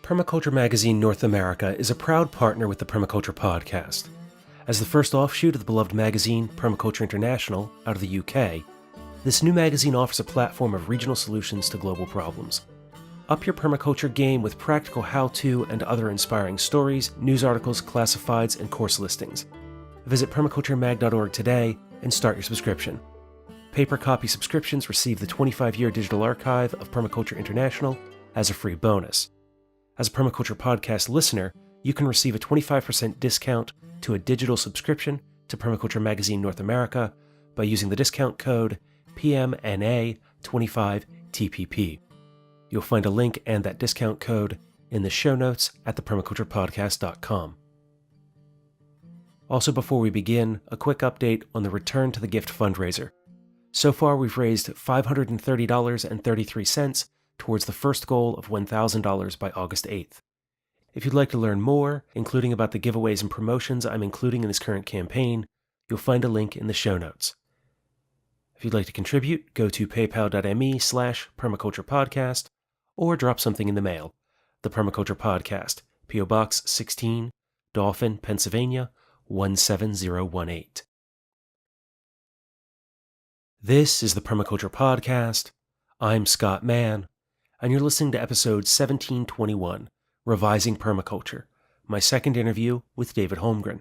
Permaculture Magazine North America is a proud partner with the Permaculture Podcast. As the first offshoot of the beloved magazine Permaculture International out of the UK, this new magazine offers a platform of regional solutions to global problems. Up your permaculture game with practical how-to and other inspiring stories, news articles, classifieds, and course listings. Visit permaculturemag.org today and start your subscription. Paper copy subscriptions receive the 25-year digital archive of Permaculture International as a free bonus. As a Permaculture Podcast listener, you can receive a 25% discount to a digital subscription to Permaculture Magazine North America by using the discount code PMNA25TPP. You'll find a link and that discount code in the show notes at thepermaculturepodcast.com. Also, before we begin, a quick update on the Return to the Gift fundraiser. So far, we've raised $530.33 towards the first goal of $1,000 by August 8th. If you'd like to learn more, including about the giveaways and promotions I'm including in this current campaign, you'll find a link in the show notes. If you'd like to contribute, go to paypal.me/permaculturepodcast or drop something in the mail. The Permaculture Podcast, P.O. Box 16, Dauphin, Pennsylvania, 17018. This is the Permaculture Podcast. I'm Scott Mann, and you're listening to episode 1721, Revising Permaculture, my second interview with David Holmgren.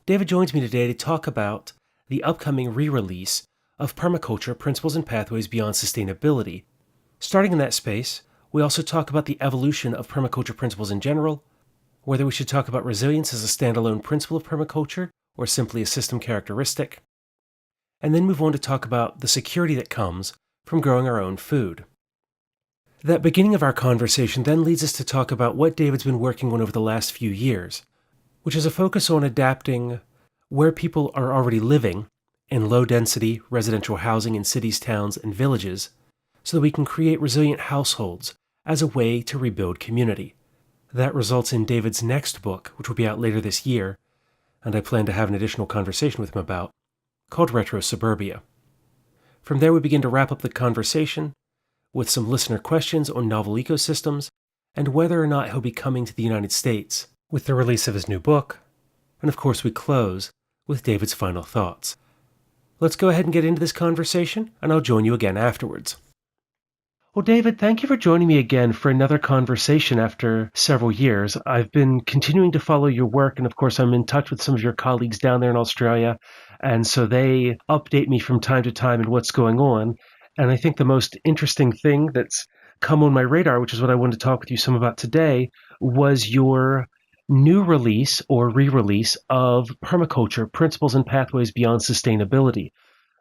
David joins me today to talk about the upcoming re-release of Permaculture Principles and Pathways Beyond Sustainability. Starting in that space, we also talk about the evolution of permaculture principles in general, whether we should talk about resilience as a standalone principle of permaculture or simply a system characteristic, and then move on to talk about the security that comes from growing our own food. That beginning of our conversation then leads us to talk about what David's been working on over the last few years, which is a focus on adapting where people are already living in low-density residential housing in cities, towns, and villages, so that we can create resilient households as a way to rebuild community. That results in David's next book, which will be out later this year, and I plan to have an additional conversation with him about, called Suburbia. From there we begin to wrap up the conversation with some listener questions on novel ecosystems and whether or not he'll be coming to the United States with the release of his new book. And of course we close with David's final thoughts. Let's go ahead and get into this conversation, and I'll join you again afterwards. Well, David, thank you for joining me again for another conversation after several years. I've been continuing to follow your work, and of course I'm in touch with some of your colleagues down there in Australia, and so they update me from time to time on what's going on. And I think the most interesting thing that's come on my radar, which is what I wanted to talk with you some about today, was your new release or re-release of Permaculture, Principles and Pathways Beyond Sustainability.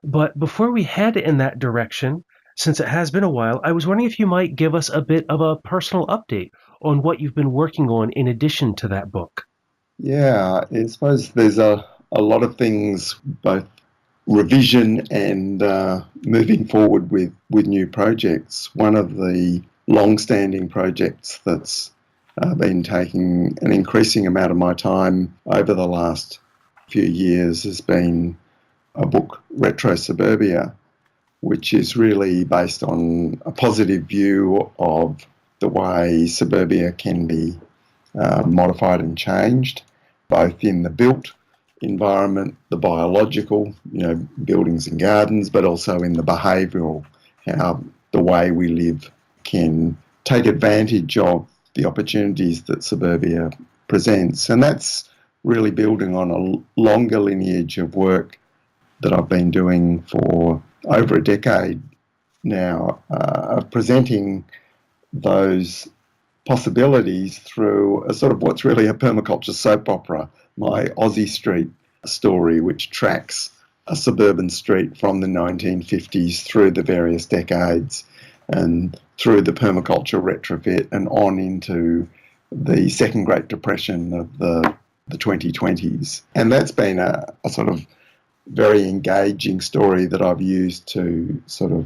But before we head in that direction, since it has been a while, I was wondering if you might give us a bit of a personal update on what you've been working on in addition to that book. Yeah, I suppose there's a lot of things, both revision and moving forward with new projects. One of the long-standing projects that's been taking an increasing amount of my time over the last few years has been a book, Suburbia, which is really based on a positive view of the way suburbia can be modified and changed, both in the built environment, the biological, buildings and gardens, but also in the behavioural, how the way we live can take advantage of the opportunities that suburbia presents. And that's really building on a longer lineage of work that I've been doing for over a decade now, of presenting those possibilities through a sort of what's really a permaculture soap opera, my Aussie Street story, which tracks a suburban street from the 1950s through the various decades and through the permaculture retrofit and on into the second Great Depression of the 2020s. And that's been a sort of very engaging story that I've used to sort of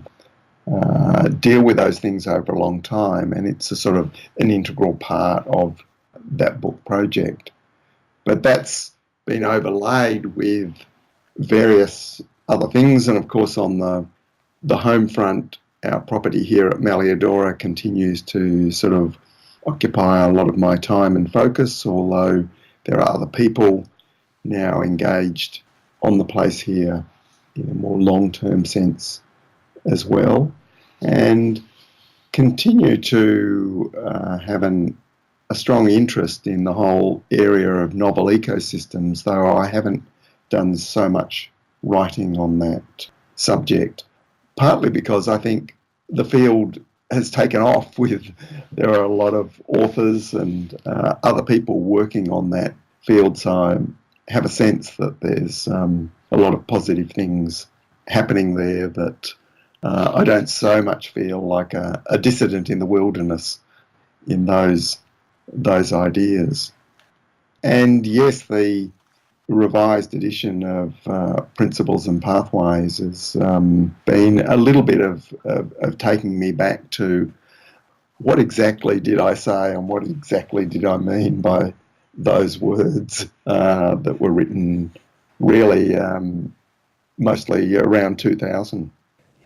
deal with those things over a long time, and it's a sort of an integral part of that book project. But that's been overlaid with various other things, and of course on the home front, our property here at Maliadora continues to sort of occupy a lot of my time and focus, although there are other people now engaged on the place here in a more long-term sense as well, and continue to have a strong interest in the whole area of novel ecosystems, though I haven't done so much writing on that subject, partly because I think the field has taken off there are a lot of authors and other people working on that field, so I have a sense that there's a lot of positive things happening there that I don't so much feel like a dissident in the wilderness in those ideas. And yes, the revised edition of Principles and Pathways has been a little bit of taking me back to what exactly did I say and what exactly did I mean by those words that were written really mostly around 2000.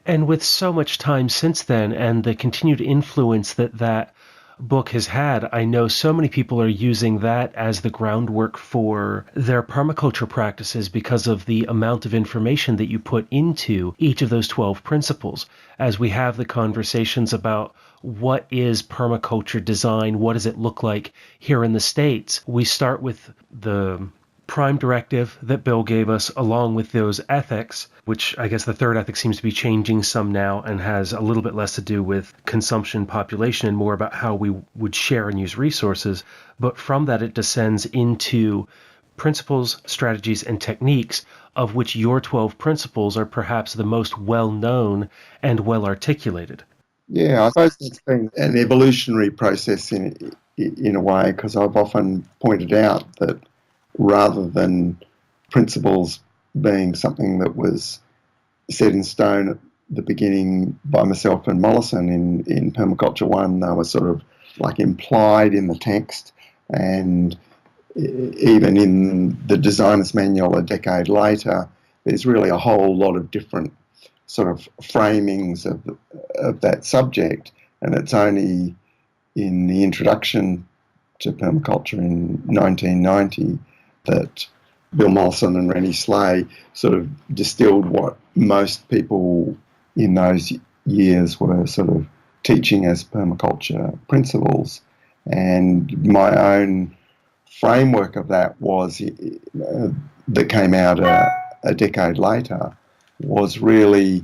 And with so much time since then and the continued influence that book has had, I know so many people are using that as the groundwork for their permaculture practices because of the amount of information that you put into each of those 12 principles. As we have the conversations about what is permaculture design, what does it look like here in the States, we start with the prime directive that Bill gave us, along with those ethics, which I guess the third ethic seems to be changing some now and has a little bit less to do with consumption, population, and more about how we would share and use resources. But from that, it descends into principles, strategies, and techniques, of which your 12 principles are perhaps the most well-known and well-articulated. Yeah, I suppose that's been an evolutionary process in a way, because I've often pointed out that rather than principles being something that was set in stone at the beginning by myself and Mollison in Permaculture 1, they were sort of like implied in the text, and even in the designer's manual a decade later, there's really a whole lot of different sort of framings of that subject, and it's only in the introduction to permaculture in 1990 that Bill Mollison and Rennie Slay sort of distilled what most people in those years were sort of teaching as permaculture principles. And my own framework of that was that came out a decade later was really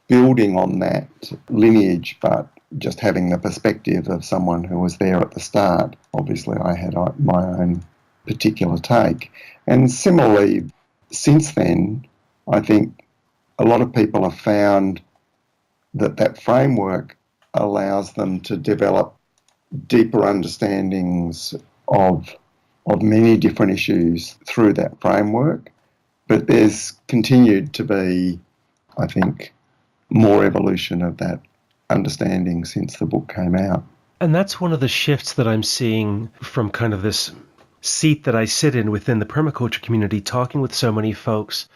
building on that lineage, but just having the perspective of someone who was there at the start. Obviously, I had my own particular take. And similarly, since then, I think a lot of people have found that framework allows them to develop deeper understandings of many different issues through that framework. But there's continued to be, I think, more evolution of that understanding since the book came out. And that's one of the shifts that I'm seeing from kind of this seat that I sit in within the permaculture community, talking with so many folks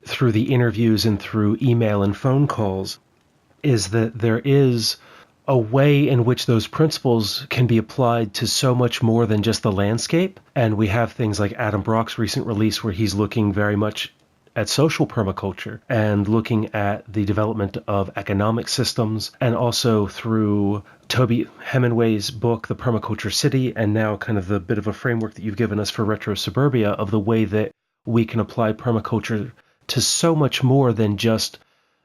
through the interviews and through email and phone calls, is that there is a way in which those principles can be applied to so much more than just the landscape. And we have things like Adam Brock's recent release where he's looking very much at social permaculture and looking at the development of economic systems, and also through Toby Hemingway's book, The Permaculture City, and now kind of the bit of a framework that you've given us for Retro Suburbia of the way that we can apply permaculture to so much more than just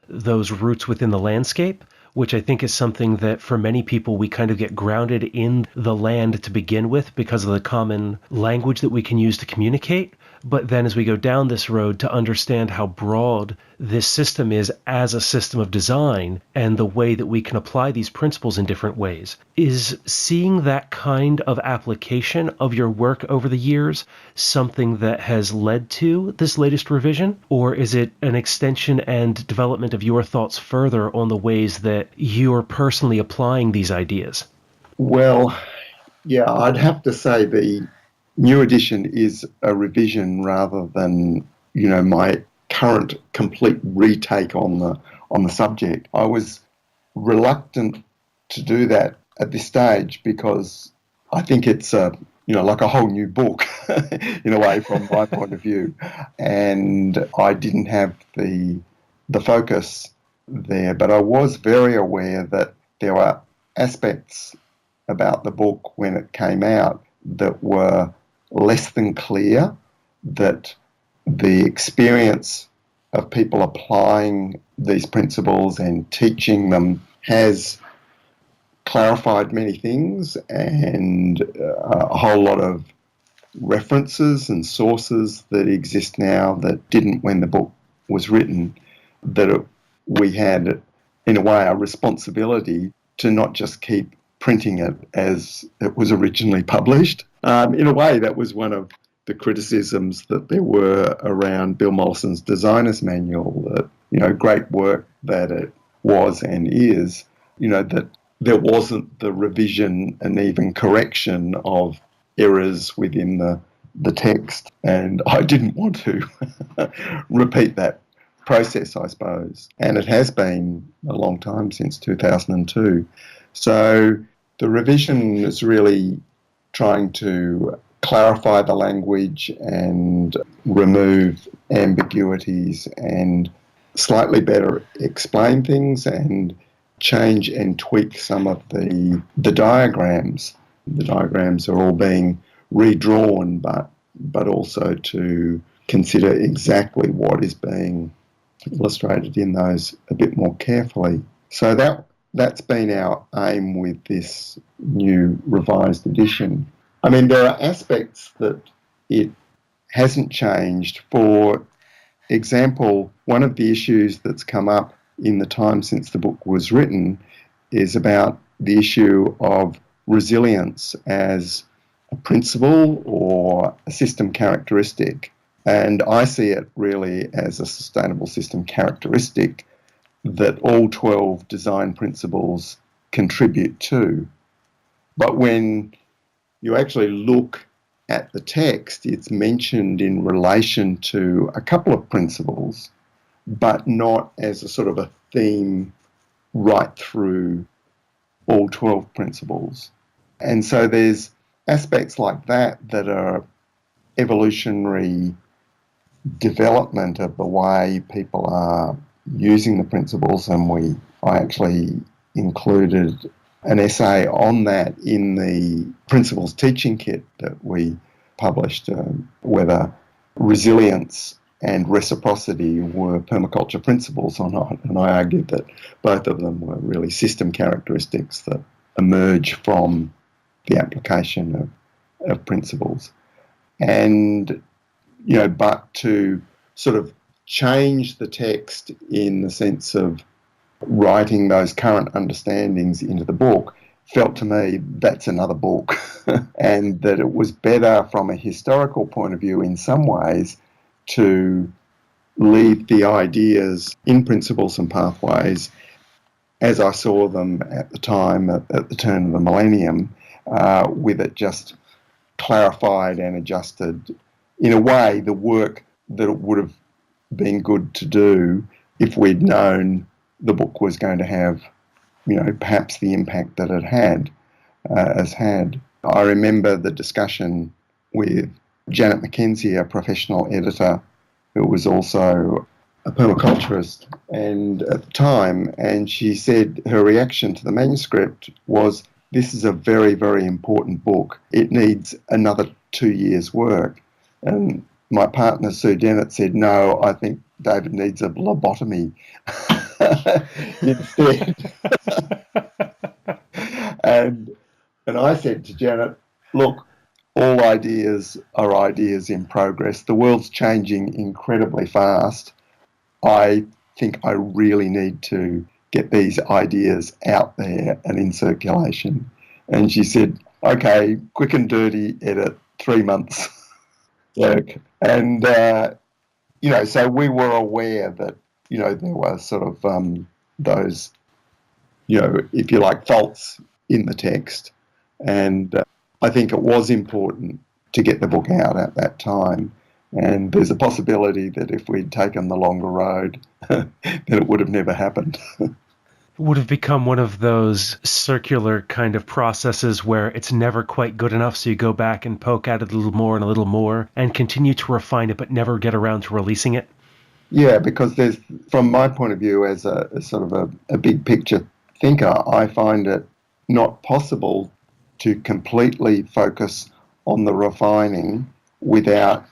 those roots within the landscape, which I think is something that for many people we kind of get grounded in the land to begin with because of the common language that we can use to communicate. But then as we go down this road to understand how broad this system is as a system of design and the way that we can apply these principles in different ways, is seeing that kind of application of your work over the years something that has led to this latest revision? Or is it an extension and development of your thoughts further on the ways that you're personally applying these ideas? Well, yeah, I'd have to say the new edition is a revision rather than, my current complete retake on the subject. I was reluctant to do that at this stage because I think it's like a whole new book in a way from my point of view. And I didn't have the focus there, but I was very aware that there were aspects about the book when it came out that were less than clear, that the experience of people applying these principles and teaching them has clarified many things, and a whole lot of references and sources that exist now that didn't when the book was written, we had, in a way, a responsibility to not just keep printing it as it was originally published. In a way, that was one of the criticisms that there were around Bill Mollison's designer's manual, that, great work that it was and is, that there wasn't the revision and even correction of errors within the text. And I didn't want to repeat that process, I suppose. And it has been a long time, since 2002. So the revision is really trying to clarify the language and remove ambiguities and slightly better explain things and change and tweak some of the diagrams. The diagrams are all being redrawn, but also to consider exactly what is being illustrated in those a bit more carefully. So that's been our aim with this new revised edition. I mean, there are aspects that it hasn't changed. For example, one of the issues that's come up in the time since the book was written is about the issue of resilience as a principle or a system characteristic. And I see it really as a sustainable system characteristic that all 12 design principles contribute to. But when you actually look at the text, it's mentioned in relation to a couple of principles, but not as a sort of a theme right through all 12 principles. And so there's aspects like that that are evolutionary development of the way people are using the principles, and I actually included an essay on that in the principles teaching kit that we published, whether resilience and reciprocity were permaculture principles or not. And I argued that both of them were really system characteristics that emerge from the application of principles. And, but to sort of change the text in the sense of writing those current understandings into the book felt to me that's another book, and that it was better from a historical point of view in some ways to leave the ideas in principles and pathways as I saw them at the time, at the turn of the millennium, with it just clarified and adjusted in a way the work that it would have been good to do if we'd known the book was going to have, perhaps the impact that it has had. I remember the discussion with Janet McKenzie, a professional editor who was also a permaculturist, and at the time, and she said her reaction to the manuscript was, "This is a very, very important book. It needs another 2 years' work." And my partner, Sue Dennett, said, "No, I think David needs a lobotomy instead." And I said to Janet, "Look, all ideas are ideas in progress. The world's changing incredibly fast. I think I really need to get these ideas out there and in circulation." And she said, "Okay, quick and dirty edit, 3 months work." And, so we were aware that, there were sort of those, if you like, faults in the text. And I think it was important to get the book out at that time. And there's a possibility that if we'd taken the longer road, then it would have never happened. would have become one of those circular kind of processes where it's never quite good enough, so you go back and poke at it a little more and continue to refine it but never get around to releasing it? Yeah, because there's, from my point of view as a sort of a big picture thinker, I find it not possible to completely focus on the refining without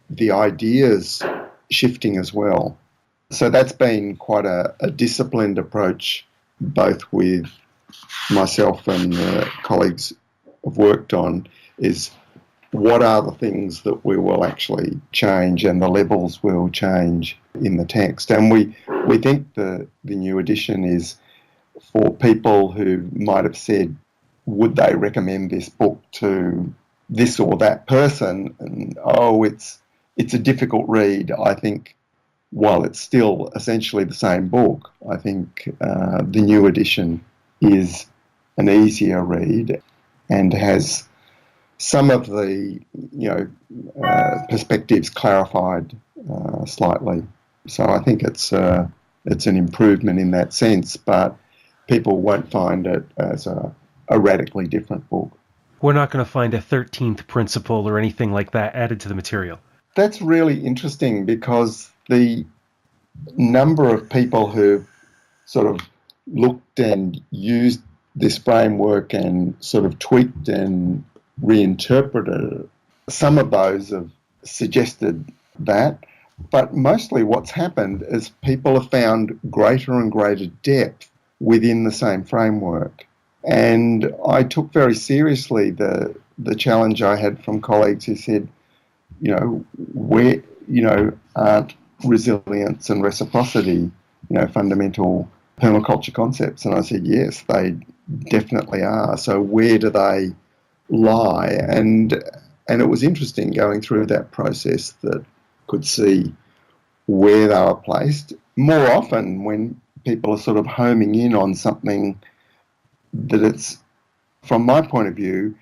the ideas shifting as well. So that's been quite a disciplined approach, both with myself and the colleagues I've worked on, is what are the things that we will actually change and the levels will change in the text. And we think the new edition is for people who might have said, would they recommend this book to this or that person? And, oh, it's a difficult read. I think while it's still essentially the same book, I think the new edition is an easier read and has some of the perspectives clarified slightly. So I think it's an improvement in that sense, but people won't find it as a radically different book. We're not going to find a 13th principle or anything like that added to the material. That's really interesting because the number of people who've sort of looked and used this framework and sort of tweaked and reinterpreted it, some of those have suggested that, but mostly what's happened is people have found greater and greater depth within the same framework. And I took very seriously the challenge I had from colleagues who said, aren't resilience and reciprocity, fundamental permaculture concepts? And I said, yes, they definitely are. So where do they lie? And it was interesting going through that process that could see where they were placed. More often when people are sort of homing in on something that it's, from my point of view,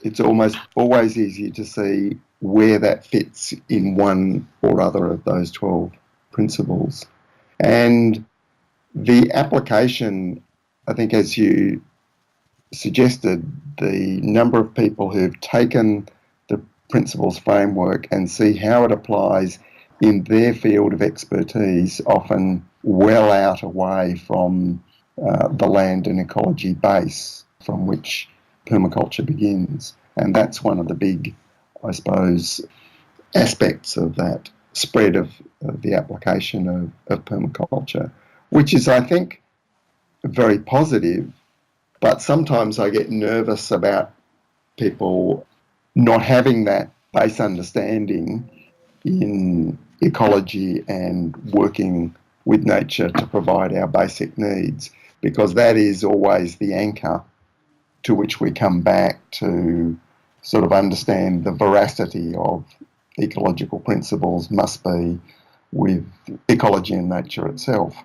it's almost always easier to see where that fits in one or other of those 12 principles. And the application, I think, as you suggested, the number of people who've taken the principles framework and see how it applies in their field of expertise, often well out away from the land and ecology base from which permaculture begins. And that's one of the big, I suppose, aspects of that spread of the application of permaculture, which is, I think, very positive. But sometimes I get nervous about people not having that base understanding in ecology and working with nature to provide our basic needs, because that is always the anchor to which we come back to sort of understand the veracity of ecological principles must be with ecology and nature itself.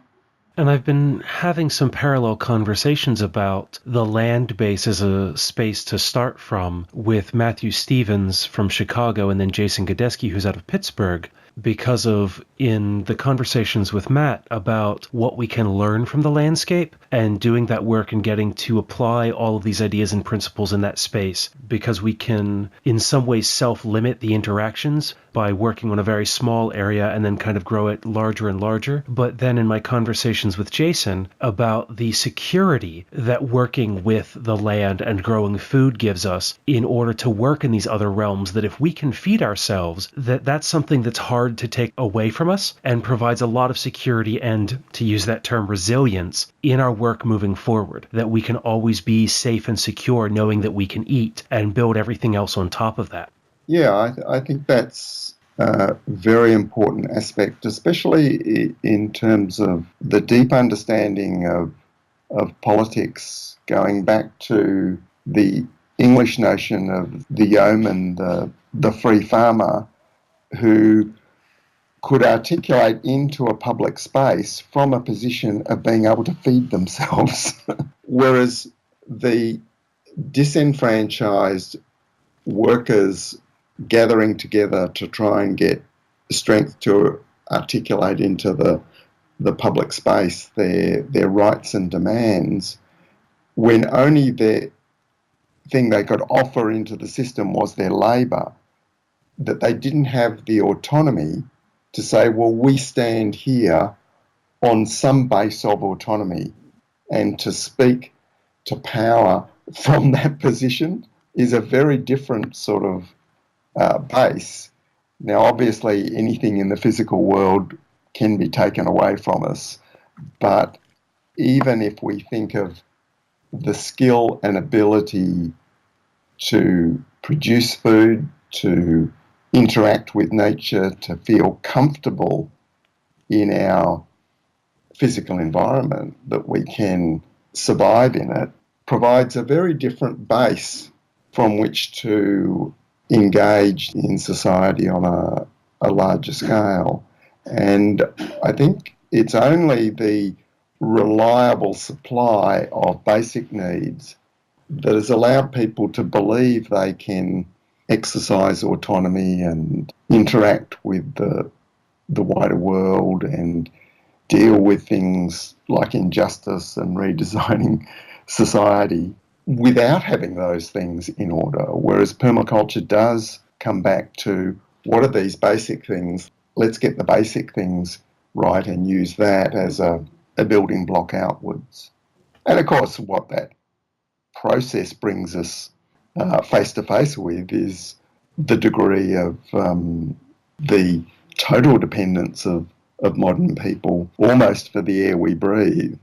And I've been having some parallel conversations about the land base as a space to start from with Matthew Stevens from Chicago and then Jason Godesky, who's out of Pittsburgh, because of in the conversations with Matt about what we can learn from the landscape and doing that work and getting to apply all of these ideas and principles in that space, because we can in some ways self-limit the interactions by working on a very small area and then kind of grow it larger and larger. But then in my conversations with Jason about the security that working with the land and growing food gives us in order to work in these other realms, that if we can feed ourselves, that's something that's hard to take away from us and provides a lot of security and, to use that term, resilience in our work moving forward, that we can always be safe and secure knowing that we can eat and build everything else on top of that. Yeah, I think that's a very important aspect, especially in terms of the deep understanding of politics, going back to the English notion of the yeoman, the free farmer, who could articulate into a public space from a position of being able to feed themselves. Whereas the disenfranchised workers gathering together to try and get strength to articulate into the the public space, their rights and demands, when only the thing they could offer into the system was their labour, that they didn't have the autonomy to say, well, we stand here on some base of autonomy, and to speak to power from that position is a very different sort of base. Now, obviously, anything in the physical world can be taken away from us, but even if we think of the skill and ability to produce food, to interact with nature, to feel comfortable in our physical environment, that we can survive in it, provides a very different base from which to engage in society on a larger scale. And I think it's only the reliable supply of basic needs that has allowed people to believe they can exercise autonomy and interact with the wider world and deal with things like injustice and redesigning society without having those things in order. Whereas permaculture does come back to, what are these basic things? Let's get the basic things right and use that as a building block outwards. And of course, what that process brings us face to face with is the degree of the total dependence of modern people, almost for the air we breathe,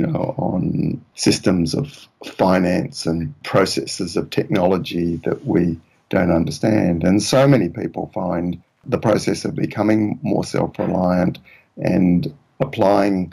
on systems of finance and processes of technology that we don't understand. And so many people find the process of becoming more self-reliant and applying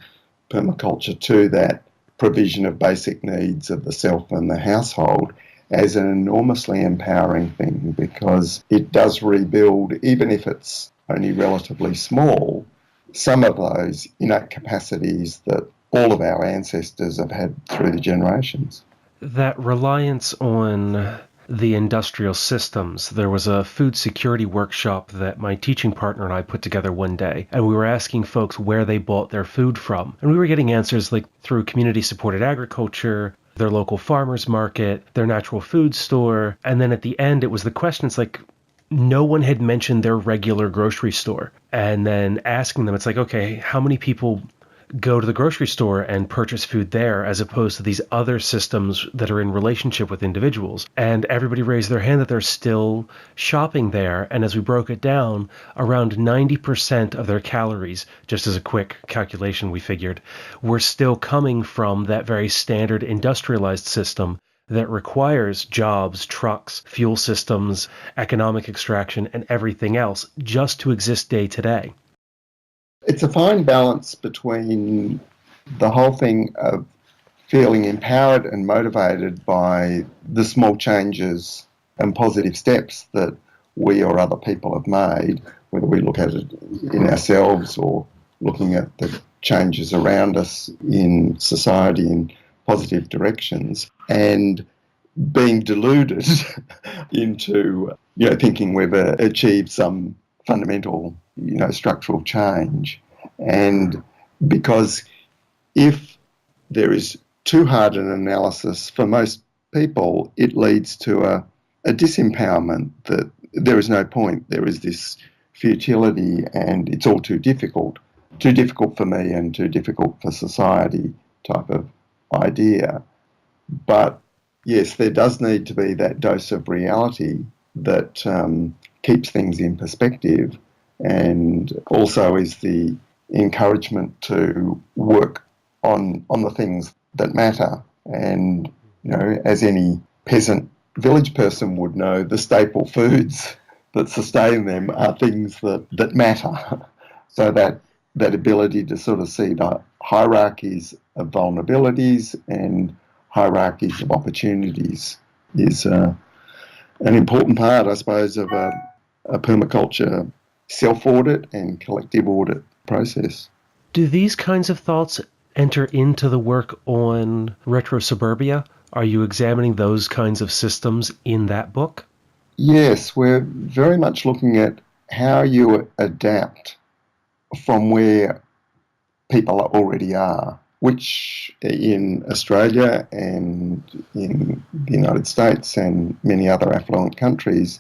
permaculture to that provision of basic needs of the self and the household as an enormously empowering thing, because it does rebuild, even if it's only relatively small, some of those innate capacities that all of our ancestors have had through the generations. That reliance on the industrial systems. There was a food security workshop that my teaching partner and I put together one day, and we were asking folks where they bought their food from. And we were getting answers like through community-supported agriculture, their local farmers market, their natural food store. And then at the end, it was the question, it's like, no one had mentioned their regular grocery store. And then asking them, it's like, okay, how many people go to the grocery store and purchase food there as opposed to these other systems that are in relationship with individuals? And everybody raised their hand that they're still shopping there. And as we broke it down, around 90% of their calories, just as a quick calculation we figured, were still coming from that very standard industrialized system that requires jobs, trucks, fuel systems, economic extraction, and everything else just to exist day to day. It's a fine balance between the whole thing of feeling empowered and motivated by the small changes and positive steps that we or other people have made, whether we look at it in ourselves or looking at the changes around us in society in positive directions, and being deluded into thinking we've achieved some fundamental structural change. And because if there is too hard an analysis for most people, it leads to a disempowerment, that there is no point, there is this futility, and it's all too difficult for me and too difficult for society type of idea. But yes, there does need to be that dose of reality that keeps things in perspective, and also is the encouragement to work on the things that matter. And, as any peasant village person would know, the staple foods that sustain them are things that matter. So that ability to sort of see the hierarchies of vulnerabilities and hierarchies of opportunities is an important part, I suppose, of a permaculture self-audit and collective audit process. Do these kinds of thoughts enter into the work on Retrofitting? Are you examining those kinds of systems in that book? Yes, we're very much looking at how you adapt from where people already are, which in Australia and in the United States and many other affluent countries,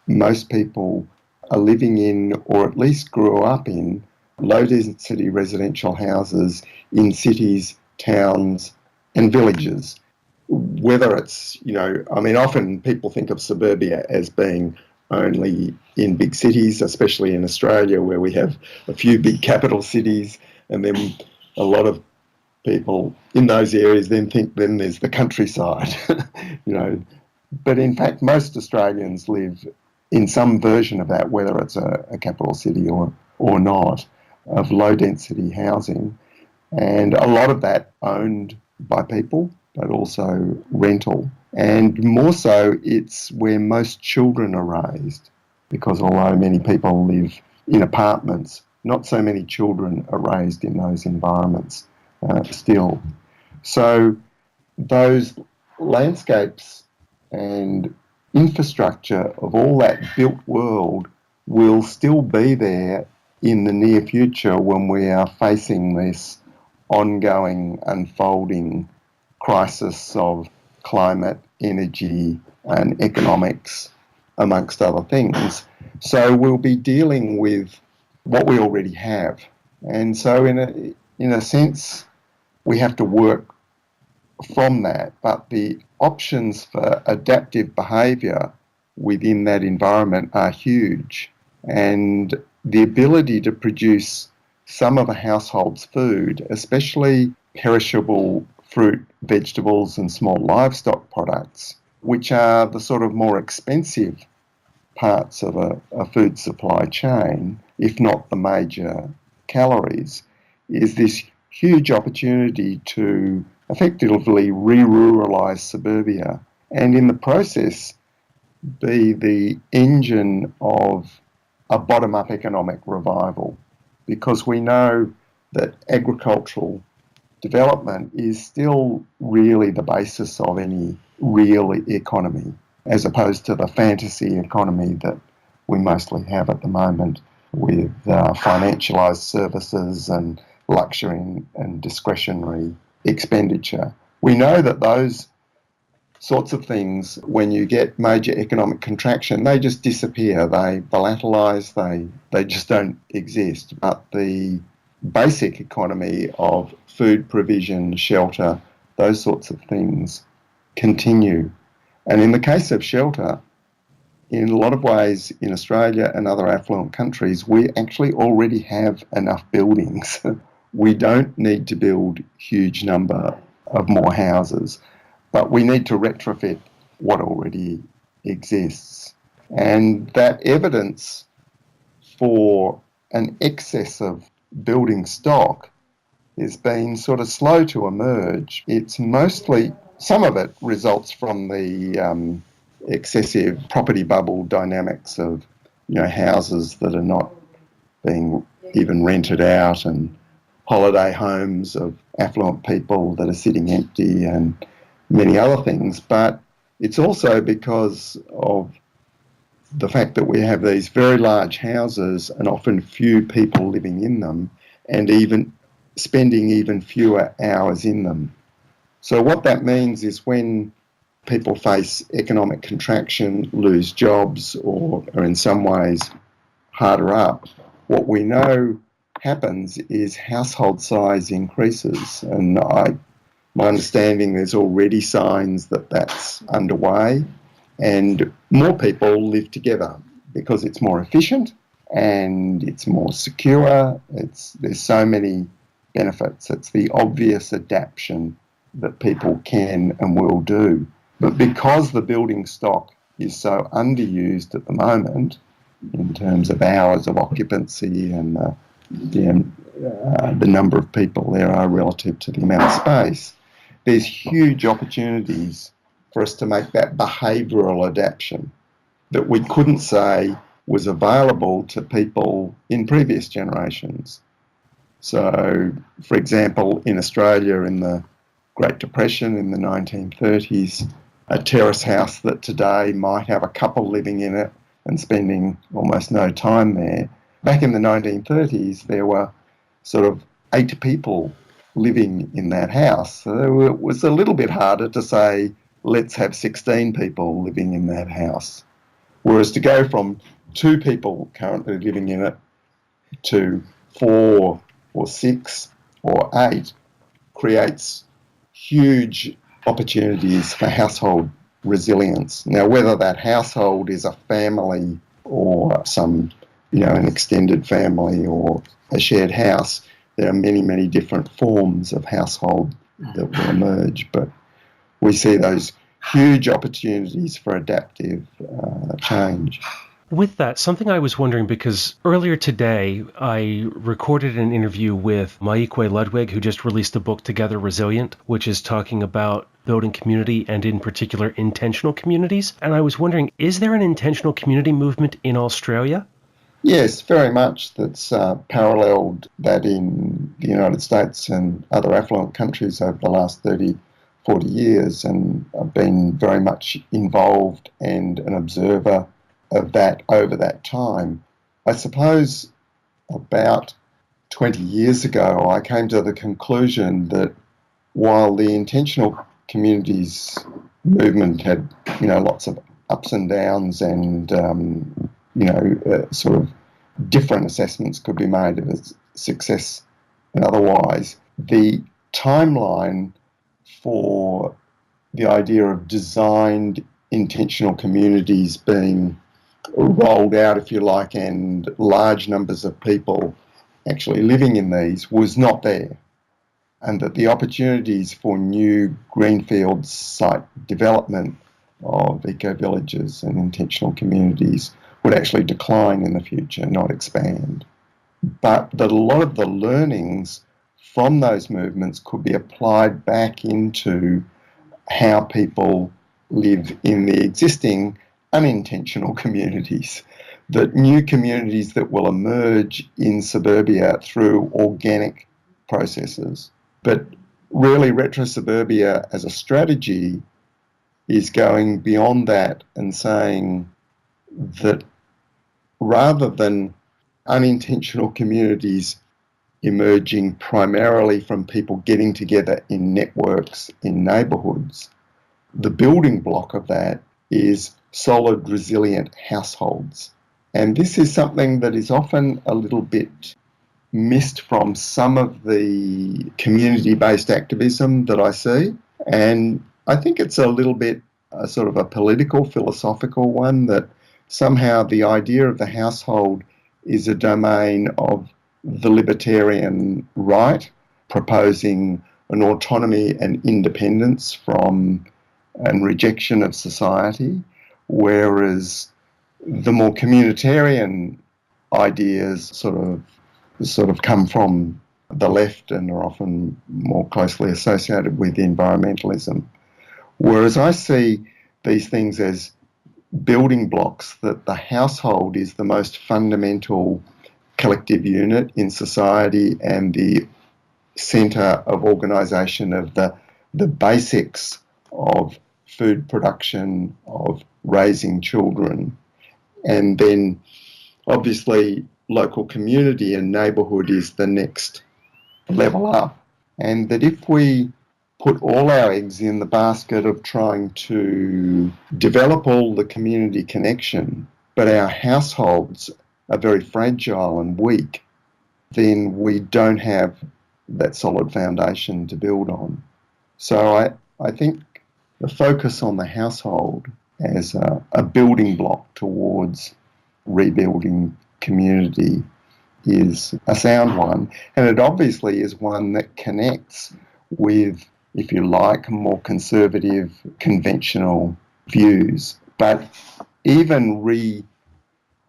most people are living in, or at least grew up in, low-density residential houses in cities, towns, and villages. Whether it's, often people think of suburbia as being only in big cities, especially in Australia, where we have a few big capital cities, and then a lot of people in those areas then think then there's the countryside, you know. But in fact, most Australians live in some version of that, whether it's a capital city or not, of low density housing. And a lot of that owned by people, but also rental. And more so, it's where most children are raised, because although many people live in apartments, not so many children are raised in those environments still. So those landscapes and infrastructure of all that built world will still be there in the near future when we are facing this ongoing, unfolding crisis of climate, energy, and economics, amongst other things. So we'll be dealing with what we already have. And so in a sense, we have to work from that, but the options for adaptive behaviour within that environment are huge. And the ability to produce some of a household's food, especially perishable fruit, vegetables, and small livestock products, which are the sort of more expensive parts of a food supply chain, if not the major calories, is this huge opportunity to effectively re-ruralise suburbia, and in the process be the engine of a bottom-up economic revival, because we know that agricultural development is still really the basis of any real economy, as opposed to the fantasy economy that we mostly have at the moment with financialised services and luxury and discretionary expenditure. We know that those sorts of things, when you get major economic contraction, they just disappear. They volatilise, they just don't exist. But the basic economy of food provision, shelter, those sorts of things continue. And in the case of shelter, in a lot of ways in Australia and other affluent countries, we actually already have enough buildings. We don't need to build huge number of more houses, but we need to retrofit what already exists. And that evidence for an excess of building stock has been sort of slow to emerge. It's mostly, some of it results from the excessive property bubble dynamics of, houses that are not being even rented out, and holiday homes of affluent people that are sitting empty, and many other things. But it's also because of the fact that we have these very large houses and often few people living in them, and even spending even fewer hours in them. So what that means is when people face economic contraction, lose jobs, or are in some ways harder up, what we know happens is household size increases. And my understanding, there's already signs that that's underway, and more people live together because it's more efficient and it's more secure. There's so many benefits. It's the obvious adaptation that people can and will do. But because the building stock is so underused at the moment in terms of hours of occupancy and the number of people there are relative to the amount of space, there's huge opportunities for us to make that behavioural adaptation that we couldn't say was available to people in previous generations. So, for example, in Australia in the Great Depression in the 1930s, a terrace house that today might have a couple living in it and spending almost no time there. Back in the 1930s, there were sort of 8 people living in that house. So it was a little bit harder to say, let's have 16 people living in that house. Whereas to go from 2 people currently living in it to 4 or 6 or 8 creates huge opportunities for household resilience. Now, whether that household is a family or an extended family or a shared house, there are many, many different forms of household that will emerge. But we see those huge opportunities for adaptive change. With that, something I was wondering, because earlier today I recorded an interview with Maikwe Ludwig, who just released a book, Together Resilient, which is talking about building community and in particular intentional communities. And I was wondering, is there an intentional community movement in Australia? Yes, very much. That's paralleled that in the United States and other affluent countries over the last 30, 40 years. And I've been very much involved and an observer of that over that time. I suppose about 20 years ago, I came to the conclusion that while the intentional communities movement had, lots of ups and downs and, sort of different assessments could be made of its success and otherwise, the timeline for the idea of designed intentional communities being rolled out, if you like, and large numbers of people actually living in these was not there. And that the opportunities for new greenfield site development of eco-villages and intentional communities would actually decline in the future, not expand. But that a lot of the learnings from those movements could be applied back into how people live in the existing unintentional communities, that new communities that will emerge in suburbia through organic processes. But really, retro-suburbia as a strategy is going beyond that and saying that rather than unintentional communities emerging primarily from people getting together in networks in neighbourhoods, the building block of that is solid, resilient households. And this is something that is often a little bit missed from some of the community-based activism that I see. And I think it's a little bit sort of a political, philosophical one, that somehow the idea of the household is a domain of the libertarian right, proposing an autonomy and independence from and rejection of society, whereas the more communitarian ideas sort of come from the left and are often more closely associated with environmentalism. Whereas I see these things as building blocks, that the household is the most fundamental collective unit in society and the centre of organisation of the basics of food production, of raising children, and then obviously local community and neighbourhood is the next level up. And that if we put all our eggs in the basket of trying to develop all the community connection, but our households are very fragile and weak, then we don't have that solid foundation to build on. So I think the focus on the household as a building block towards rebuilding community is a sound one, and it obviously is one that connects with, if you like, more conservative, conventional views. But even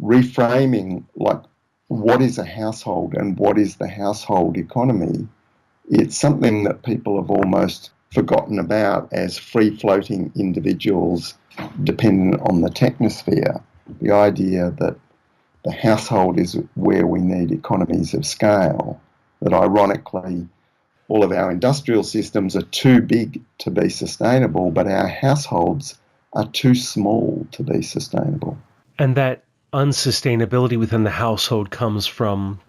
reframing, like, what is a household and what is the household economy, it's something that people have almost forgotten about as free-floating individuals dependent on the technosphere. The idea that the household is where we need economies of scale, that ironically all of our industrial systems are too big to be sustainable, but our households are too small to be sustainable. And that unsustainability within the household comes from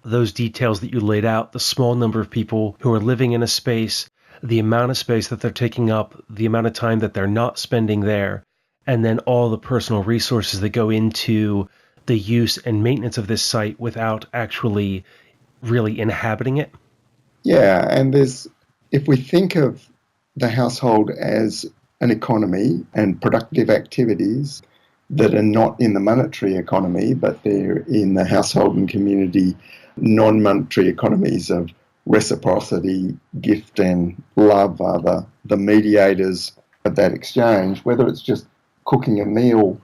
those details that you laid out, the small number of people who are living in a space, the amount of space that they're taking up, the amount of time that they're not spending there, and then all the personal resources that go into the use and maintenance of this site without actually really inhabiting it. Yeah, and if we think of the household as an economy and productive activities that are not in the monetary economy, but they're in the household and community non-monetary economies of reciprocity, gift and love are the mediators of that exchange, whether it's just cooking a meal,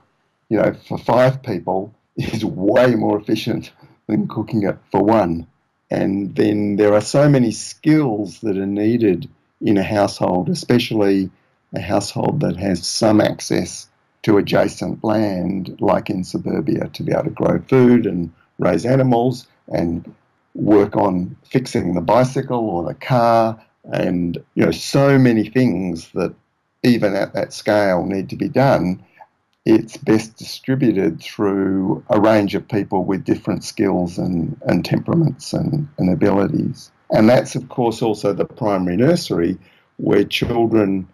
for 5 people is way more efficient than cooking it for one. And then there are so many skills that are needed in a household, especially a household that has some access to adjacent land, like in suburbia, to be able to grow food and raise animals and work on fixing the bicycle or the car, and so many things that even at that scale need to be done. It's best distributed through a range of people with different skills and temperaments and abilities. And that's, of course, also the primary nursery, where children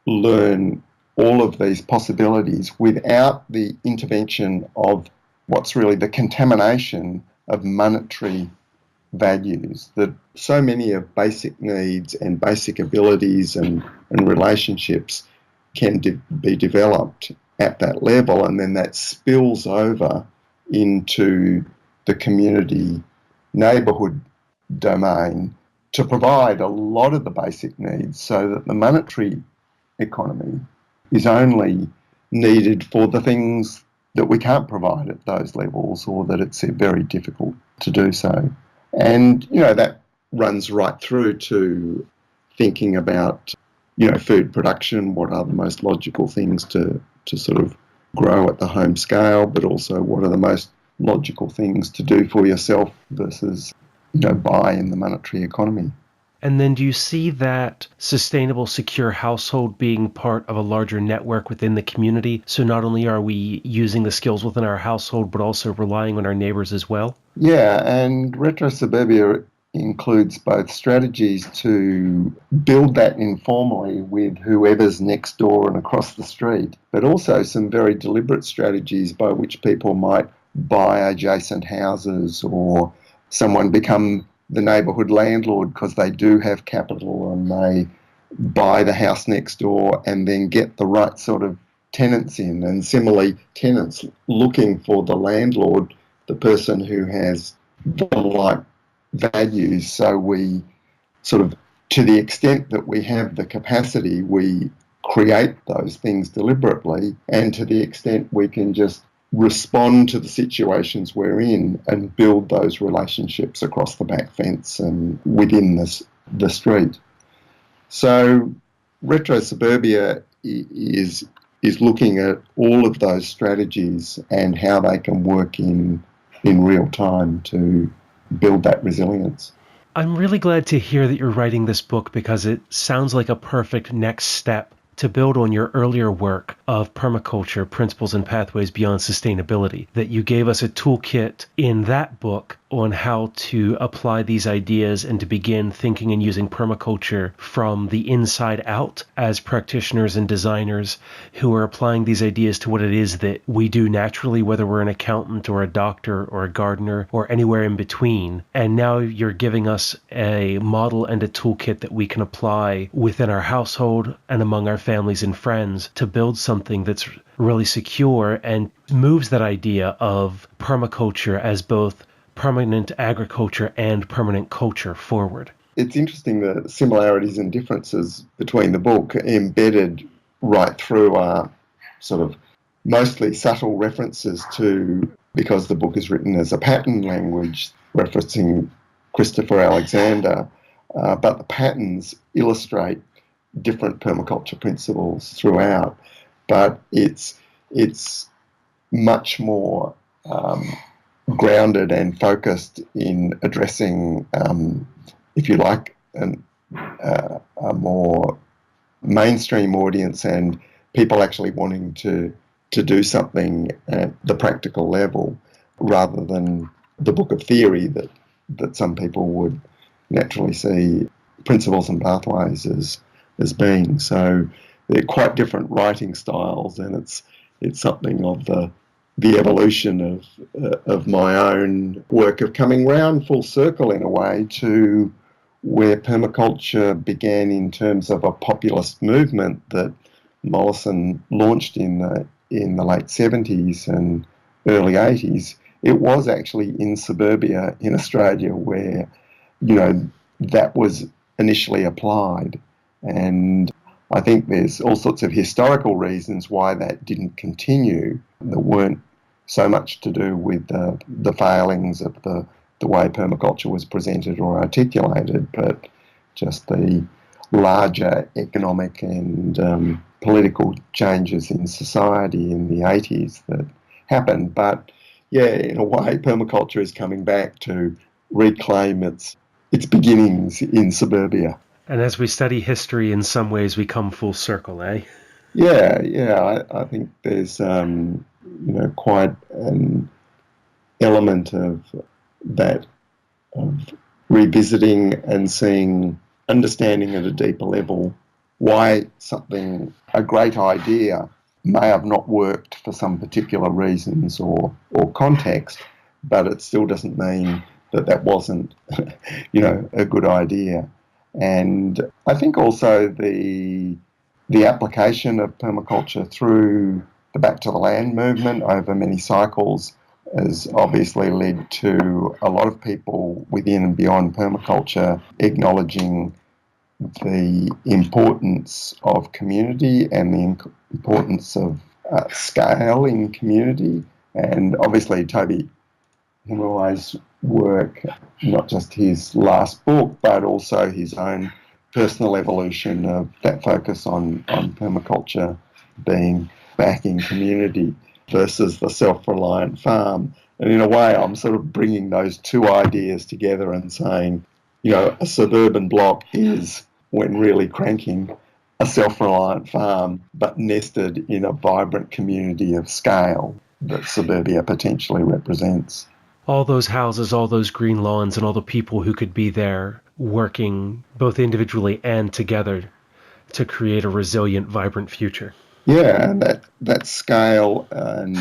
learn all of these possibilities without the intervention of what's really the contamination of monetary values. That so many of basic needs and basic abilities and relationships can be developed at that level, and then that spills over into the community neighbourhood domain to provide a lot of the basic needs, so that the monetary economy is only needed for the things that we can't provide at those levels, or that it's very difficult to do so. And, that runs right through to thinking about, food production, what are the most logical things to sort of grow at the home scale, but also what are the most logical things to do for yourself versus, buy in the monetary economy. And then do you see that sustainable, secure household being part of a larger network within the community? So not only are we using the skills within our household, but also relying on our neighbors as well? Yeah, and retro suburbia includes both strategies to build that informally with whoever's next door and across the street, but also some very deliberate strategies by which people might buy adjacent houses, or someone become the neighbourhood landlord because they do have capital and they buy the house next door and then get the right sort of tenants in. And similarly, tenants looking for the landlord, the person who has the right values. So we sort of, to the extent that we have the capacity, we create those things deliberately, and to the extent we can just respond to the situations we're in and build those relationships across the back fence and within the street. So retro suburbia is looking at all of those strategies and how they can work in real time to build that resilience. I'm really glad to hear that you're writing this book, because it sounds like a perfect next step to build on your earlier work of permaculture, principles and pathways beyond sustainability, that you gave us a toolkit in that book on how to apply these ideas and to begin thinking and using permaculture from the inside out as practitioners and designers who are applying these ideas to what it is that we do naturally, whether we're an accountant or a doctor or a gardener or anywhere in between. And now you're giving us a model and a toolkit that we can apply within our household and among our families and friends to build something that's really secure and moves that idea of permaculture as both permanent agriculture and permanent culture forward. It's interesting the similarities and differences between the book embedded right through are sort of mostly subtle references to, because the book is written as a pattern language referencing Christopher Alexander, but the patterns illustrate different permaculture principles throughout, but it's much more grounded and focused in addressing, if you like, a more mainstream audience and people actually wanting to do something at the practical level, rather than the book of theory that that some people would naturally see principles and pathways as being. So they're quite different writing styles, and it's something of the evolution of my own work of coming round full circle in a way to where permaculture began in terms of a populist movement that Mollison launched in the late 70s and early 80s. It was actually in suburbia in Australia where, that was initially applied. And I think there's all sorts of historical reasons why that didn't continue that weren't so much to do with the failings of the way permaculture was presented or articulated, but just the larger economic and political changes in society in the 80s that happened. But yeah, in a way, permaculture is coming back to reclaim its beginnings in suburbia. And as we study history, in some ways we come full circle, eh? Yeah. I think there's quite an element of that, of revisiting and seeing, understanding at a deeper level why a great idea may have not worked for some particular reasons or context, but it still doesn't mean that wasn't, a good idea. And I think also the application of permaculture through the Back to the Land movement over many cycles has obviously led to a lot of people within and beyond permaculture acknowledging the importance of community and the importance of scale in community. And obviously Toby Hemingway's work, not just his last book, but also his own personal evolution of that focus on permaculture being back in community versus the self-reliant farm. And in a way, I'm sort of bringing those two ideas together and saying, a suburban block is, when really cranking, a self-reliant farm, but nested in a vibrant community of scale that suburbia potentially represents. All those houses, all those green lawns, and all the people who could be there working both individually and together to create a resilient, vibrant future. Yeah, and that scale and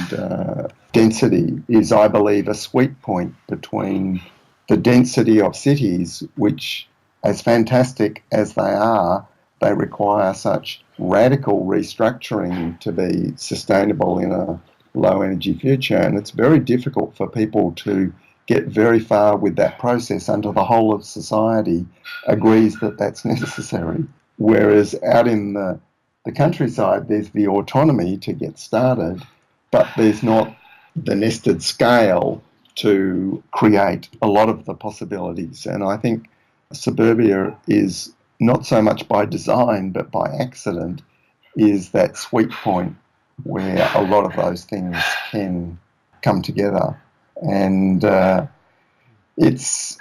density is, I believe, a sweet point between the density of cities, which, as fantastic as they require such radical restructuring to be sustainable in a low energy future. And it's very difficult for people to get very far with that process until the whole of society agrees that that's necessary. Whereas out in the countryside, there's the autonomy to get started, but there's not the nested scale to create a lot of the possibilities. And I think suburbia is not so much by design, but by accident, is that sweet point where a lot of those things can come together. And it's,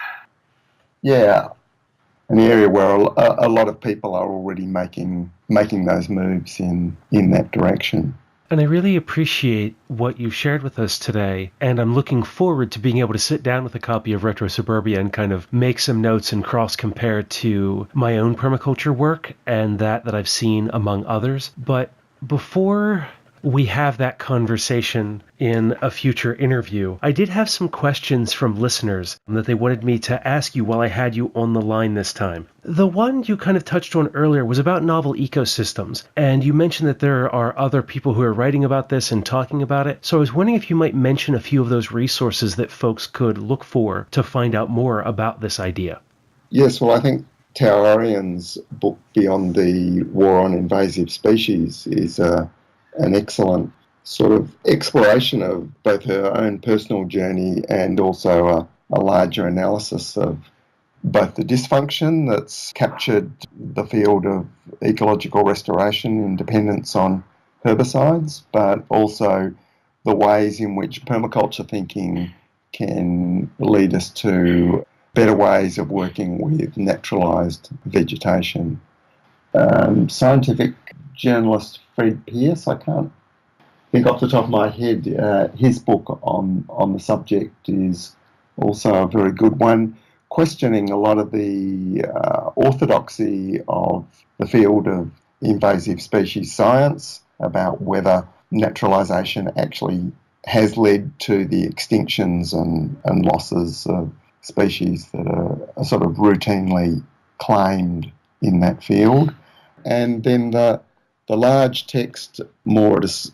an area where a lot of people are already making those moves in that direction. And I really appreciate what you've shared with us today, and I'm looking forward to being able to sit down with a copy of Retro Suburbia and kind of make some notes and cross-compare to my own permaculture work and that I've seen among others. But before we have that conversation in a future interview, I did have some questions from listeners that they wanted me to ask you while I had you on the line this time. The one you kind of touched on earlier was about novel ecosystems, and you mentioned that there are other people who are writing about this and talking about it. So I was wondering if you might mention a few of those resources that folks could look for to find out more about this idea. Yes, well, I think Tao Orien's book, Beyond the War on Invasive Species, is an excellent sort of exploration of both her own personal journey and also a larger analysis of both the dysfunction that's captured the field of ecological restoration and dependence on herbicides, but also the ways in which permaculture thinking can lead us to better ways of working with naturalised vegetation. Scientific journalist Fred Pearce, I can't think off the top of my head, his book on the subject is also a very good one, questioning a lot of the orthodoxy of the field of invasive species science about whether naturalisation actually has led to the extinctions and losses of species that are sort of routinely claimed in that field. And then the large text, more at a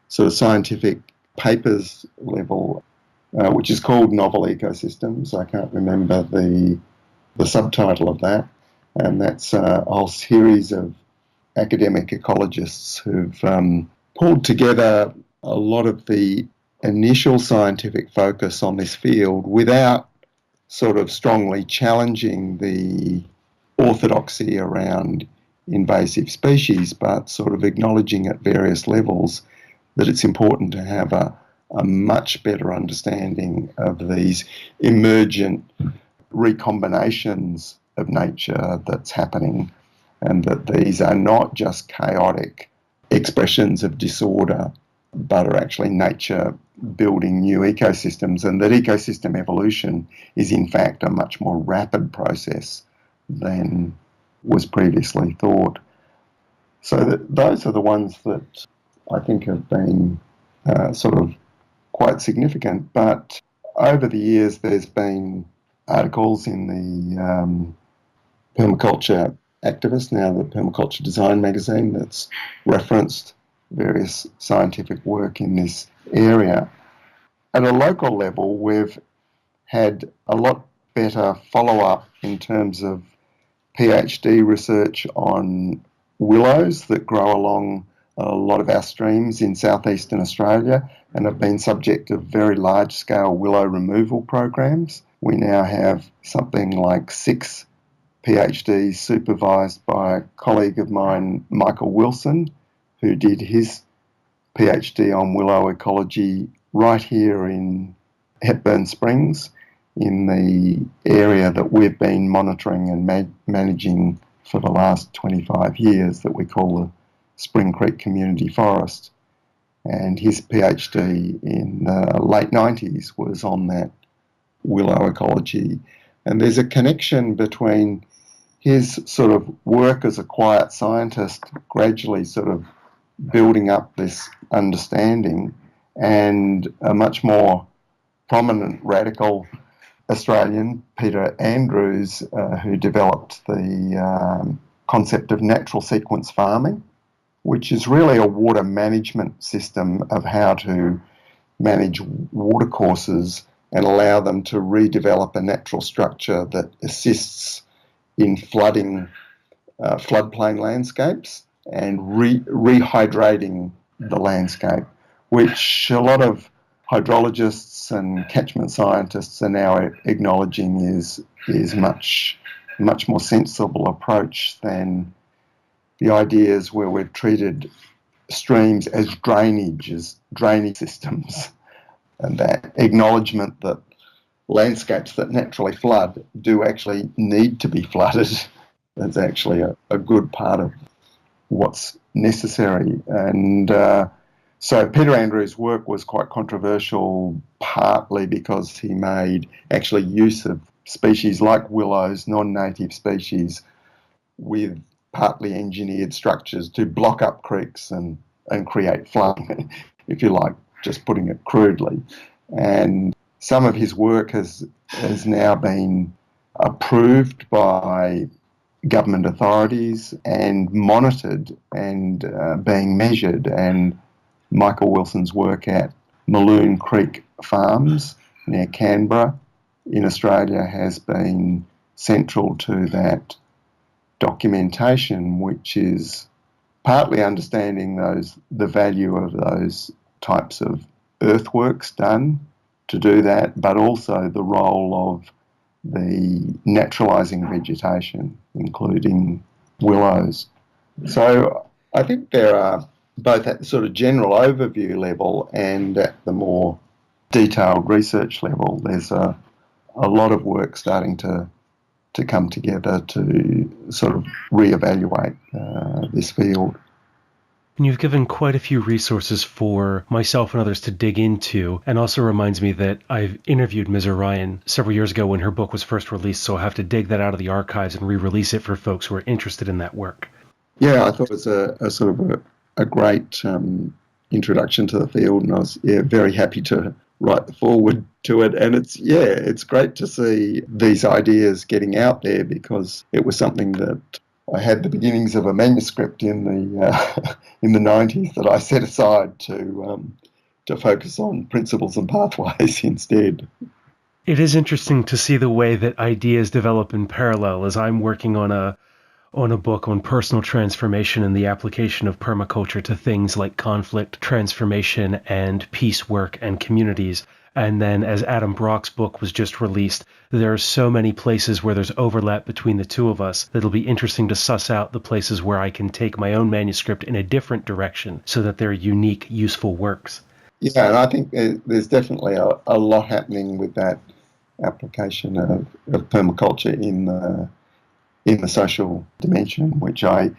sort of scientific papers level, which is called Novel Ecosystems. I can't remember the subtitle of that. And that's a whole series of academic ecologists who've pulled together a lot of the initial scientific focus on this field without sort of strongly challenging the orthodoxy around invasive species, but sort of acknowledging at various levels that it's important to have a much better understanding of these emergent recombinations of nature that's happening, and that these are not just chaotic expressions of disorder, but are actually nature building new ecosystems, and that ecosystem evolution is in fact a much more rapid process than was previously thought. So those are the ones that I think have been sort of quite significant. But over the years, there's been articles in the Permaculture Activist, now the Permaculture Design magazine, that's referenced various scientific work in this area. At a local level, we've had a lot better follow-up in terms of PhD research on willows that grow along a lot of our streams in southeastern Australia and have been subject of very large-scale willow removal programs. We now have something like 6 PhDs supervised by a colleague of mine, Michael Wilson, who did his PhD on willow ecology right here in Hepburn Springs, in the area that we've been monitoring and managing for the last 25 years, that we call the Spring Creek Community Forest. And his PhD in the late 90s was on that willow ecology. And there's a connection between his sort of work as a quiet scientist, gradually sort of building up this understanding, and a much more prominent radical Australian, Peter Andrews, who developed the concept of natural sequence farming, which is really a water management system of how to manage watercourses and allow them to redevelop a natural structure that assists in flooding floodplain landscapes and rehydrating the landscape, which a lot of hydrologists and catchment scientists are now acknowledging is much more sensible approach than the ideas where we've treated streams as drainage systems, and that acknowledgement that landscapes that naturally flood do actually need to be flooded. That's actually a good part of what's necessary. And so Peter Andrews' work was quite controversial, partly because he made actually use of species like willows, non-native species, with partly engineered structures to block up creeks and create flooding, if you like, just putting it crudely. And some of his work has now been approved by government authorities and monitored and being measured. And Michael Wilson's work at Maloon Creek Farms near Canberra in Australia has been central to that documentation, which is partly understanding the value of those types of earthworks done to do that, but also the role of the naturalising vegetation, including willows. So I think there are, both at the sort of general overview level and at the more detailed research level, there's a lot of work starting to come together to sort of reevaluate this field. And you've given quite a few resources for myself and others to dig into, and also reminds me that I've interviewed Ms. Orion several years ago when her book was first released, so I'll have to dig that out of the archives and re-release it for folks who are interested in that work. Yeah, I thought it was a sort of a great introduction to the field, and I was very happy to write the foreword to it. And it's great to see these ideas getting out there, because it was something that I had the beginnings of a manuscript in the in the 90s that I set aside to focus on principles and pathways instead. It is interesting to see the way that ideas develop in parallel as I'm working on a book on personal transformation and the application of permaculture to things like conflict transformation and peace work and communities. And then as Adam Brock's book was just released, there are so many places where there's overlap between the two of us that it'll be interesting to suss out the places where I can take my own manuscript in a different direction so that they're unique, useful works. Yeah, and I think there's definitely a lot happening with that application of permaculture in the social dimension, which I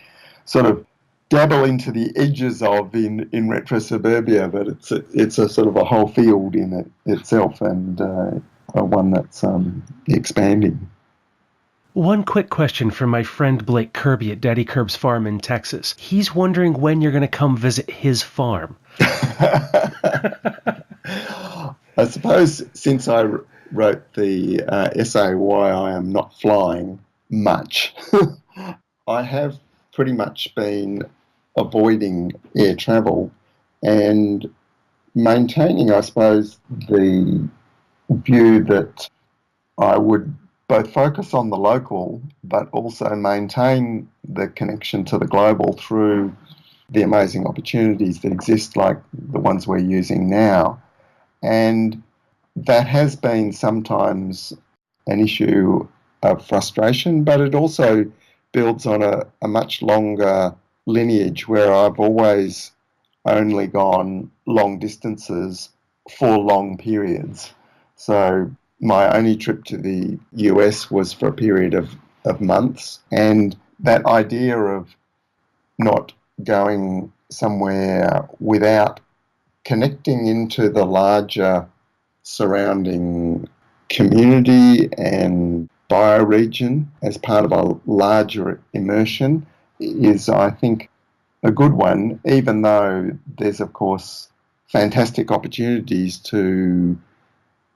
sort of dabble into the edges of in retro suburbia, but it's a sort of a whole field in itself, and one that's expanding. One quick question from my friend Blake Kirby at Daddy Kerb's farm in Texas. He's wondering when you're going to come visit his farm. I suppose since I wrote the essay Why I Am Not Flying Much, I have pretty much been avoiding air travel and maintaining, I suppose, the view that I would both focus on the local but also maintain the connection to the global through the amazing opportunities that exist, like the ones we're using now. And that has been sometimes an issue of frustration, but it also builds on a much longer lineage where I've always only gone long distances for long periods. So my only trip to the US was for a period of months, and that idea of not going somewhere without connecting into the larger surrounding community and bioregion as part of a larger immersion is, I think, a good one, even though there's, of course, fantastic opportunities to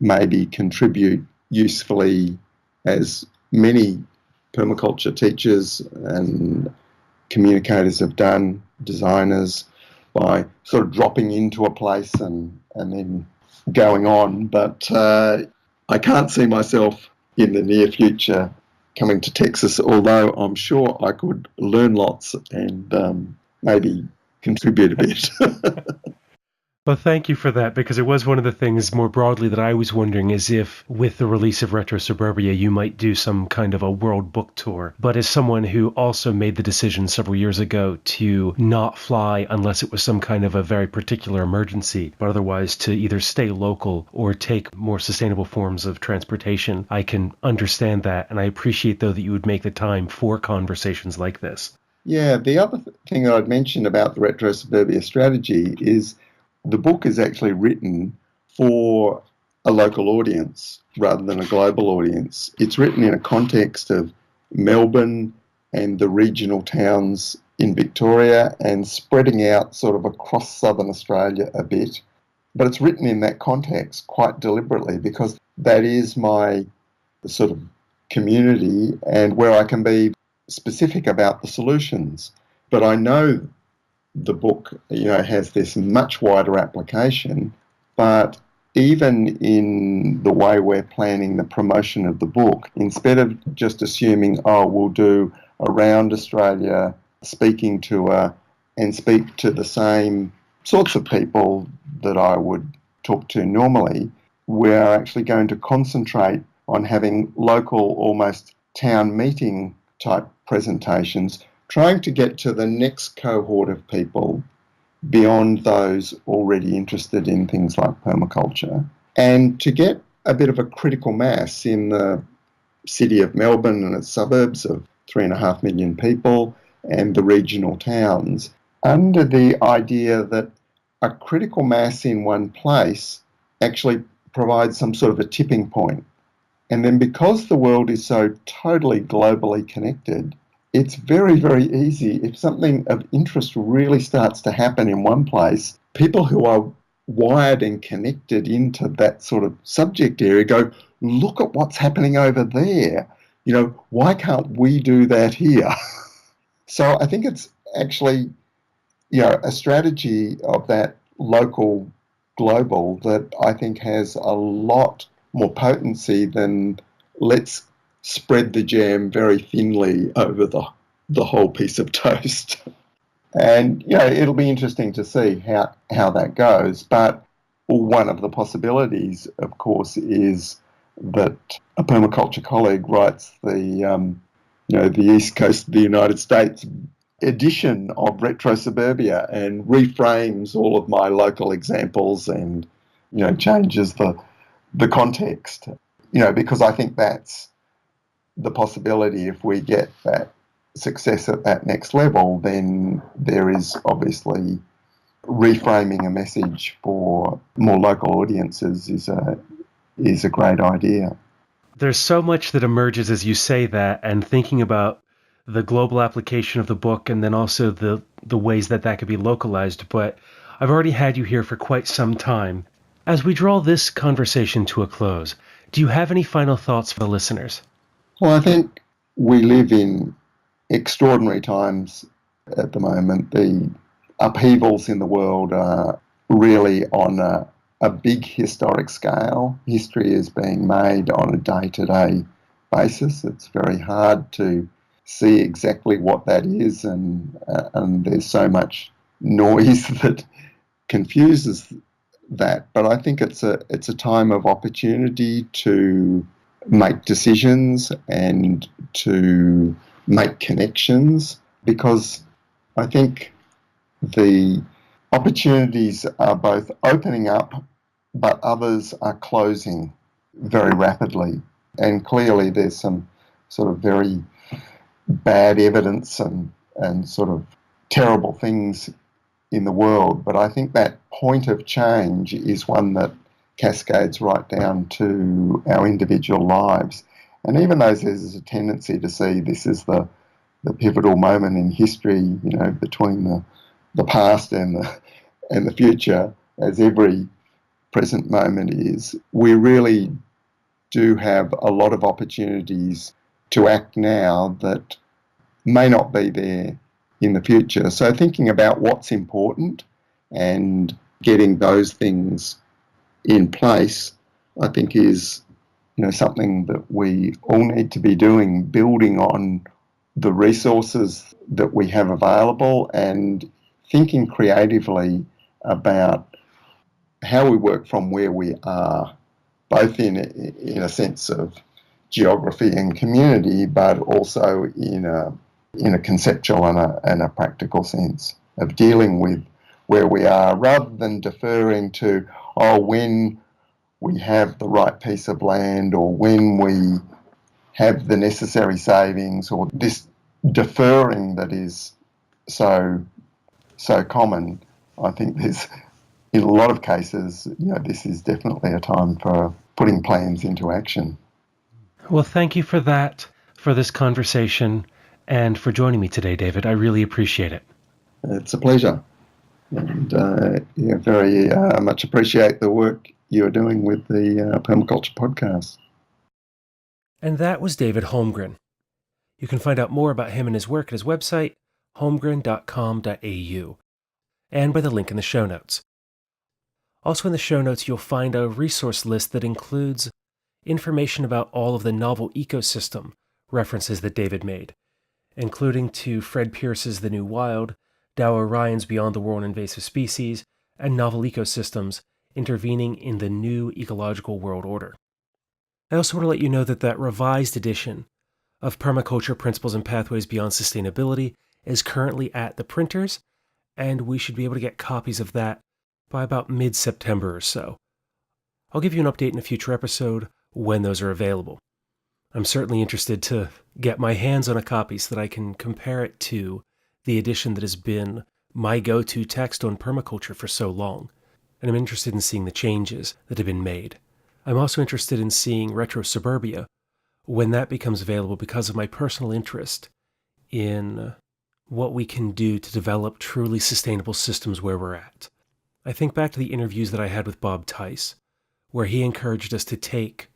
maybe contribute usefully, as many permaculture teachers and communicators have done, designers, by sort of dropping into a place and then going on. But I can't see myself in the near future coming to Texas, although I'm sure I could learn lots and maybe contribute a bit. Well, thank you for that, because it was one of the things more broadly that I was wondering is if, with the release of Retro Suburbia, you might do some kind of a world book tour. But as someone who also made the decision several years ago to not fly unless it was some kind of a very particular emergency, but otherwise to either stay local or take more sustainable forms of transportation, I can understand that. And I appreciate, though, that you would make the time for conversations like this. Yeah, the other thing that I'd mention about the Retro Suburbia strategy is the book is actually written for a local audience rather than a global audience. It's written in a context of Melbourne and the regional towns in Victoria and spreading out sort of across southern Australia a bit. But it's written in that context quite deliberately, because that is my sort of community and where I can be specific about the solutions. But I know the book, has this much wider application, but even in the way we're planning the promotion of the book, instead of just assuming, we'll do around Australia speaking tour and speak to the same sorts of people that I would talk to normally, we're actually going to concentrate on having local, almost town meeting type presentations, trying to get to the next cohort of people beyond those already interested in things like permaculture, and to get a bit of a critical mass in the city of Melbourne and its suburbs of 3.5 million people and the regional towns, under the idea that a critical mass in one place actually provides some sort of a tipping point. And then because the world is so totally globally connected, it's very, very easy. If something of interest really starts to happen in one place, people who are wired and connected into that sort of subject area go, look at what's happening over there. Why can't we do that here? So I think it's actually, a strategy of that local global that I think has a lot more potency than let's spread the jam very thinly over the whole piece of toast. And, it'll be interesting to see how that goes. But one of the possibilities, of course, is that a permaculture colleague writes the East Coast of the United States edition of Suburbia and reframes all of my local examples and, changes the context, because I think that's the possibility. If we get that success at that next level, then there is obviously reframing a message for more local audiences is a great idea. There's so much that emerges as you say that, and thinking about the global application of the book and then also the ways that could be localized. But I've already had you here for quite some time. As we draw this conversation to a close, do you have any final thoughts for the listeners? Well, I think we live in extraordinary times at the moment. The upheavals in the world are really on a big historic scale. History is being made on a day-to-day basis. It's very hard to see exactly what that is, and there's so much noise that confuses that. But I think it's a time of opportunity to make decisions and to make connections, because I think the opportunities are both opening up, but others are closing very rapidly. And clearly there's some sort of very bad evidence and sort of terrible things in the world. But I think that point of change is one that cascades right down to our individual lives. And even though there's a tendency to see this as the pivotal moment in history, between the past and the future, as every present moment is, we really do have a lot of opportunities to act now that may not be there in the future. So thinking about what's important and getting those things in place, I think is something that we all need to be doing, building on the resources that we have available and thinking creatively about how we work from where we are, both in a sense of geography and community, but also in a conceptual and a practical sense of dealing with where we are, rather than deferring to, when we have the right piece of land or when we have the necessary savings, or this deferring that is so common. I think there's, in a lot of cases, this is definitely a time for putting plans into action. Well, thank you for that, for this conversation, and for joining me today, David. I really appreciate it. It's a pleasure. And very much appreciate the work you're doing with the Permaculture podcast. And that was David Holmgren. You can find out more about him and his work at his website, holmgren.com.au, and by the link in the show notes. Also in the show notes, you'll find a resource list that includes information about all of the novel ecosystem references that David made, including to Fred Pierce's The New Wild, Dow Orion's Beyond the World Invasive Species, and novel ecosystems intervening in the new ecological world order. I also want to let you know that revised edition of Permaculture Principles and Pathways Beyond Sustainability is currently at the printers, and we should be able to get copies of that by about mid-September or so. I'll give you an update in a future episode when those are available. I'm certainly interested to get my hands on a copy so that I can compare it to the edition that has been my go-to text on permaculture for so long, and I'm interested in seeing the changes that have been made. I'm also interested in seeing suburbia when that becomes available because of my personal interest in what we can do to develop truly sustainable systems where we're at. I think back to the interviews that I had with Bob Tice, where he encouraged us to take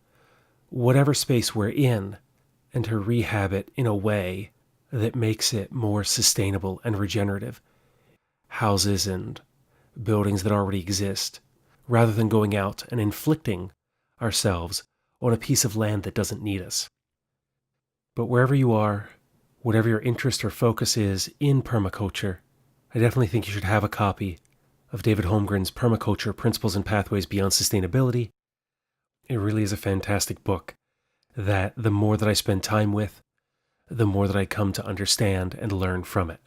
whatever space we're in and to rehab it in a way that makes it more sustainable and regenerative. Houses and buildings that already exist, rather than going out and inflicting ourselves on a piece of land that doesn't need us. But wherever you are, whatever your interest or focus is in permaculture, I definitely think you should have a copy of David Holmgren's Permaculture Principles and Pathways Beyond Sustainability. It really is a fantastic book that the more that I spend time with, the more that I come to understand and learn from it.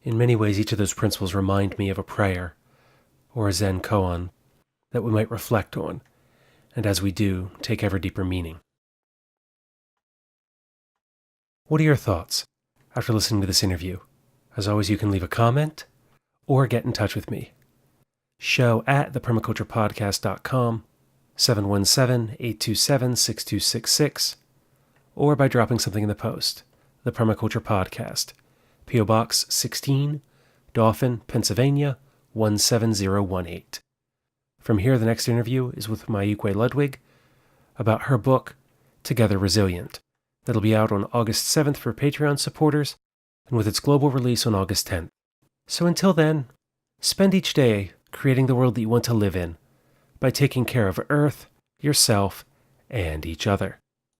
In many ways, each of those principles remind me of a prayer or a Zen koan that we might reflect on, and as we do, take ever deeper meaning. What are your thoughts after listening to this interview? As always, you can leave a comment or get in touch with me. Show at thepermaculturepodcast.com, 717-827-6266, or by dropping something in the post, The Permaculture Podcast, P.O. Box 16, Dauphin, Pennsylvania, 17018. From here, the next interview is with Mayukwe Ludwig about her book, Together Resilient, that'll be out on August 7th for Patreon supporters, and with its global release on August 10th. So until then, spend each day creating the world that you want to live in by taking care of Earth, yourself, and each other.